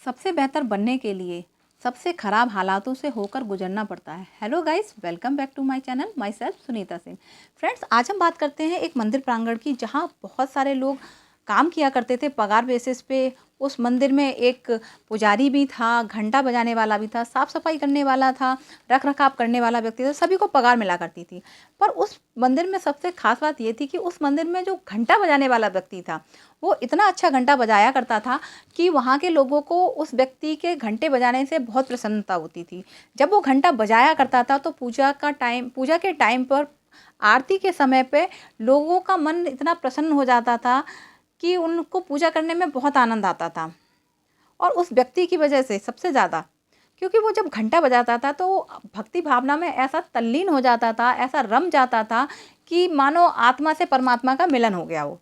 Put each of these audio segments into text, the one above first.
सबसे बेहतर बनने के लिए सबसे खराब हालातों से होकर गुजरना पड़ता है। Hello guys, welcome back to my channel, myself Sunita Singh. Friends, आज हम बात करते हैं एक मंदिर प्रांगण की, जहां बहुत सारे लोग काम किया करते थे पगार बेसिस पे। उस मंदिर में एक पुजारी भी था, घंटा बजाने वाला भी था, साफ सफाई करने वाला था, रख रखाव करने वाला व्यक्ति था, सभी को पगार मिला करती थी। पर उस मंदिर में सबसे खास बात ये थी कि उस मंदिर में जो घंटा बजाने वाला व्यक्ति था, वो इतना अच्छा घंटा बजाया करता था कि वहाँ के लोगों को उस व्यक्ति के घंटे बजाने से बहुत प्रसन्नता होती थी। जब वो घंटा बजाया करता था तो पूजा के टाइम पर, आरती के समय पे लोगों का मन इतना प्रसन्न हो जाता था कि उनको पूजा करने में बहुत आनंद आता था। और उस व्यक्ति की वजह से सबसे ज़्यादा, क्योंकि वो जब घंटा बजाता था तो भक्ति भावना में ऐसा तल्लीन हो जाता था, ऐसा रम जाता था कि मानो आत्मा से परमात्मा का मिलन हो गया हो।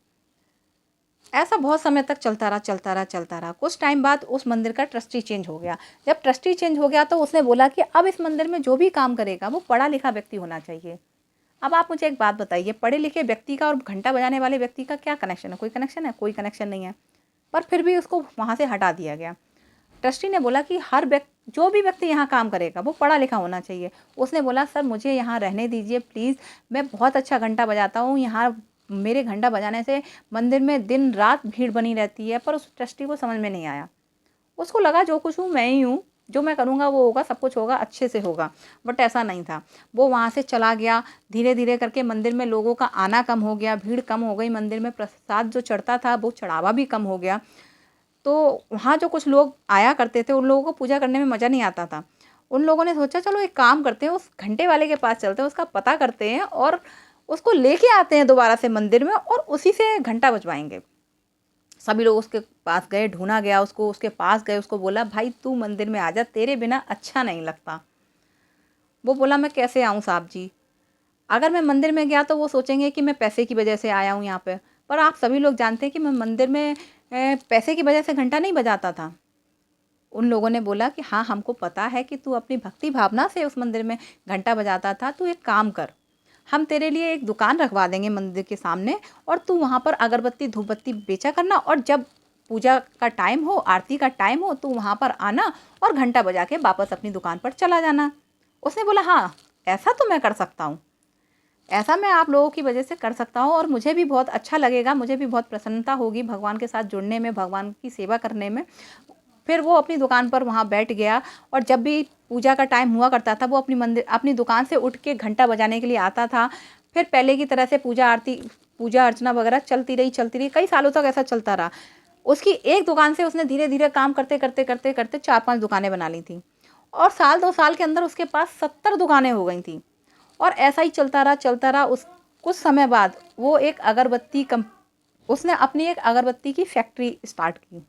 ऐसा बहुत समय तक चलता रहा। कुछ टाइम बाद उस मंदिर का ट्रस्टी चेंज हो गया। जब ट्रस्टी चेंज हो गया तो उसने बोला कि अब इस मंदिर में जो भी काम करेगा वो पढ़ा लिखा व्यक्ति होना चाहिए। अब आप मुझे एक बात बताइए, पढ़े लिखे व्यक्ति का और घंटा बजाने वाले व्यक्ति का क्या कनेक्शन है? कोई कनेक्शन है? कोई कनेक्शन नहीं है। पर फिर भी उसको वहाँ से हटा दिया गया। ट्रस्टी ने बोला कि जो भी व्यक्ति यहाँ काम करेगा वो पढ़ा लिखा होना चाहिए। उसने बोला, सर मुझे यहाँ रहने दीजिए प्लीज़, मैं बहुत अच्छा घंटा बजाता हूँ, यहाँ मेरे घंटा बजाने से मंदिर में दिन रात भीड़ बनी रहती है। पर उस ट्रस्टी को समझ में नहीं आया। उसको लगा जो कुछ हूँ मैं ही हूँ, जो मैं करूँगा वो होगा, सब कुछ होगा, अच्छे से होगा। बट ऐसा नहीं था। वो वहाँ से चला गया। धीरे धीरे करके मंदिर में लोगों का आना कम हो गया, भीड़ कम हो गई, मंदिर में प्रसाद जो चढ़ता था वो चढ़ावा भी कम हो गया। तो वहाँ जो कुछ लोग आया करते थे उन लोगों को पूजा करने में मज़ा नहीं आता था। उन लोगों ने सोचा चलो एक काम करते हैं, उस घंटे वाले के पास चलते हैं, उसका पता करते हैं और उसको लेके आते हैं दोबारा से मंदिर में और उसी से घंटा बजवाएंगे। सभी लोग उसके पास गए, ढूंढा गया उसको, उसके पास गए, उसको बोला भाई तू मंदिर में आ जा, तेरे बिना अच्छा नहीं लगता। वो बोला मैं कैसे आऊँ साहब जी, अगर मैं मंदिर में गया तो वो सोचेंगे कि मैं पैसे की वजह से आया हूँ यहाँ पे। पर आप सभी लोग जानते हैं कि मैं मंदिर में पैसे की वजह से घंटा नहीं बजाता था। उन लोगों ने बोला कि हाँ हमको पता है कि तू अपनी भक्ति भावना से उस मंदिर में घंटा बजाता था। तू एक काम कर, हम तेरे लिए एक दुकान रखवा देंगे मंदिर के सामने और तू वहाँ पर अगरबत्ती धूपबत्ती बेचा करना, और जब पूजा का टाइम हो, आरती का टाइम हो, तू वहाँ पर आना और घंटा बजा के वापस अपनी दुकान पर चला जाना। उसने बोला हाँ ऐसा तो मैं कर सकता हूँ, ऐसा मैं आप लोगों की वजह से कर सकता हूँ और मुझे भी बहुत अच्छा लगेगा, मुझे भी बहुत प्रसन्नता होगी भगवान के साथ जुड़ने में, भगवान की सेवा करने में। फिर वो अपनी दुकान पर वहाँ बैठ गया और जब भी पूजा का टाइम हुआ करता था वो अपनी दुकान से उठ के घंटा बजाने के लिए आता था। फिर पहले की तरह से पूजा अर्चना वगैरह चलती रही, कई सालों तक ऐसा चलता रहा। उसकी एक दुकान से उसने धीरे धीरे काम करते 4-5 दुकानें बना ली थी और साल 2 साल के अंदर उसके पास 70 दुकानें हो गई थी। और ऐसा ही चलता रहा। उस कुछ समय बाद वो उसने अपनी एक अगरबत्ती की फैक्ट्री स्टार्ट की।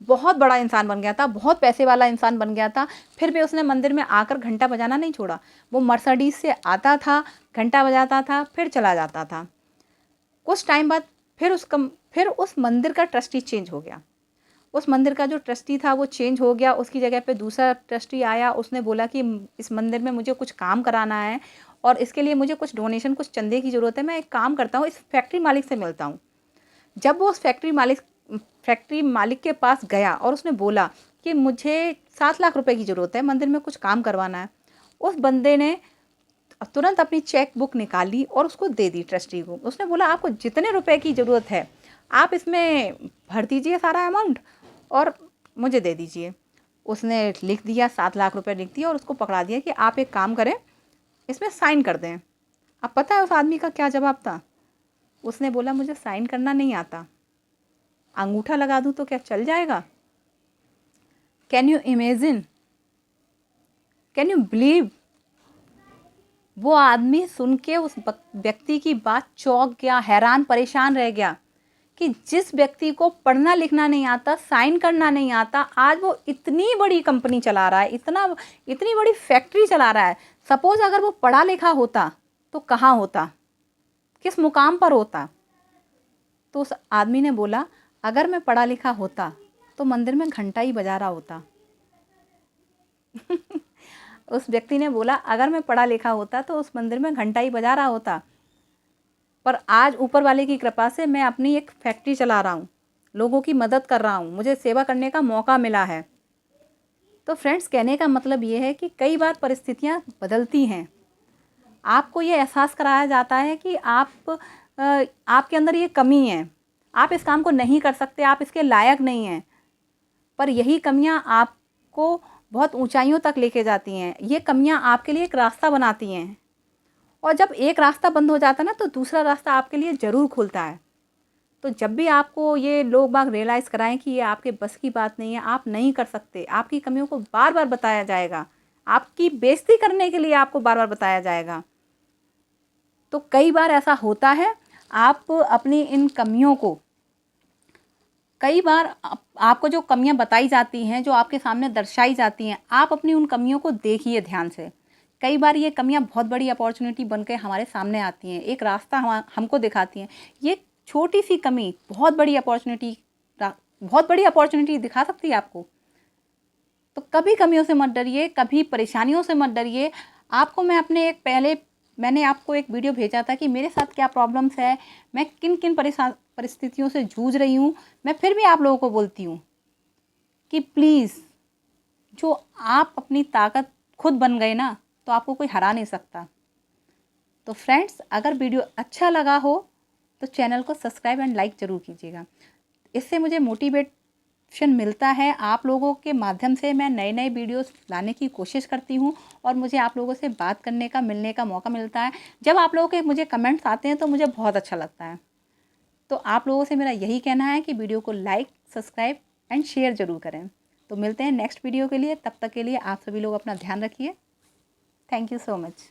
बहुत बड़ा इंसान बन गया था, बहुत पैसे वाला इंसान बन गया था। फिर भी उसने मंदिर में आकर घंटा बजाना नहीं छोड़ा। वो मर्सिडीज से आता था, घंटा बजाता था, फिर चला जाता था। कुछ टाइम बाद फिर उस मंदिर का ट्रस्टी चेंज हो गया। उस मंदिर का जो ट्रस्टी था वो चेंज हो गया, उसकी जगह पे दूसरा ट्रस्टी आया। उसने बोला कि इस मंदिर में मुझे कुछ काम कराना है और इसके लिए मुझे कुछ डोनेशन, कुछ चंदे की ज़रूरत है। मैं एक काम करता हूँ, इस फैक्ट्री मालिक से मिलता हूँ। जब वो उस फैक्ट्री मालिक के पास गया और उसने बोला कि मुझे 7 लाख रुपए की ज़रूरत है, मंदिर में कुछ काम करवाना है, उस बंदे ने तुरंत अपनी चेक बुक निकाली और उसको दे दी ट्रस्टी को। उसने बोला आपको जितने रुपए की ज़रूरत है आप इसमें भर दीजिए सारा अमाउंट और मुझे दे दीजिए। उसने लिख दिया, 7 लाख रुपए लिख दिया और उसको पकड़ा दिया कि आप एक काम करें, इसमें साइन कर दें। अब पता है उस आदमी का क्या जवाब था? उसने बोला मुझे साइन करना नहीं आता, अंगूठा लगा दूं तो क्या चल जाएगा? Can you imagine, can you believe? वो आदमी सुन के उस व्यक्ति की बात चौंक गया, हैरान परेशान रह गया कि जिस व्यक्ति को पढ़ना लिखना नहीं आता, साइन करना नहीं आता, आज वो इतनी बड़ी कंपनी चला रहा है, इतनी बड़ी फैक्ट्री चला रहा है। सपोज अगर वो पढ़ा लिखा होता तो कहाँ होता, किस मुकाम पर होता? तो उस आदमी ने बोला अगर मैं पढ़ा लिखा होता तो मंदिर में घंटा ही बजा रहा होता। उस व्यक्ति ने बोला अगर मैं पढ़ा लिखा होता तो उस मंदिर में घंटा ही बजा रहा होता। पर आज ऊपर वाले की कृपा से मैं अपनी एक फैक्ट्री चला रहा हूँ, लोगों की मदद कर रहा हूँ, मुझे सेवा करने का मौका मिला है। तो फ्रेंड्स, कहने का मतलब ये है कि कई बार परिस्थितियाँ बदलती हैं, आपको ये एहसास कराया जाता है कि आपके अंदर ये कमी है, आप इस काम को नहीं कर सकते, आप इसके लायक नहीं हैं। पर यही कमियां आपको बहुत ऊंचाइयों तक लेके जाती हैं। ये कमियां आपके लिए एक रास्ता बनाती हैं, और जब एक रास्ता बंद हो जाता है ना, तो दूसरा रास्ता आपके लिए ज़रूर खुलता है। तो जब भी आपको ये लोग बाग रियलाइज़ कराएं कि ये आपके बस की बात नहीं है, आप नहीं कर सकते, आपकी कमियों को बार बार बताया जाएगा, आपकी बेइज्जती करने के लिए आपको बार बार बताया जाएगा, तो कई बार ऐसा होता है, आप अपनी इन कमियों को, कई बार आपको जो कमियां बताई जाती हैं, जो आपके सामने दर्शाई जाती हैं, आप अपनी उन कमियों को देखिए ध्यान से। कई बार ये कमियां बहुत बड़ी अपॉर्चुनिटी बन के हमारे सामने आती हैं, एक रास्ता हमको दिखाती हैं। ये छोटी सी कमी बहुत बड़ी अपॉर्चुनिटी दिखा सकती है आपको। तो कभी कमियों से मत डरिए, कभी परेशानियों से मत डरिए। आपको मैंने आपको एक वीडियो भेजा था कि मेरे साथ क्या प्रॉब्लम्स है, मैं किन किन परिस्थितियों से जूझ रही हूँ। मैं फिर भी आप लोगों को बोलती हूँ कि प्लीज़, जो आप अपनी ताकत खुद बन गए ना, तो आपको कोई हरा नहीं सकता। तो फ्रेंड्स, अगर वीडियो अच्छा लगा हो तो चैनल को सब्सक्राइब एंड लाइक ज़रूर कीजिएगा। इससे मुझे मोटिवेशन मिलता है, आप लोगों के माध्यम से मैं नए नए वीडियोस लाने की कोशिश करती हूँ, और मुझे आप लोगों से बात करने का, मिलने का मौका मिलता है। जब आप लोगों के मुझे कमेंट्स आते हैं तो मुझे बहुत अच्छा लगता है। तो आप लोगों से मेरा यही कहना है कि वीडियो को लाइक, सब्सक्राइब एंड शेयर ज़रूर करें। तो मिलते हैं नेक्स्ट वीडियो के लिए, तब तक के लिए आप सभी लोग अपना ध्यान रखिए। Thank you so much.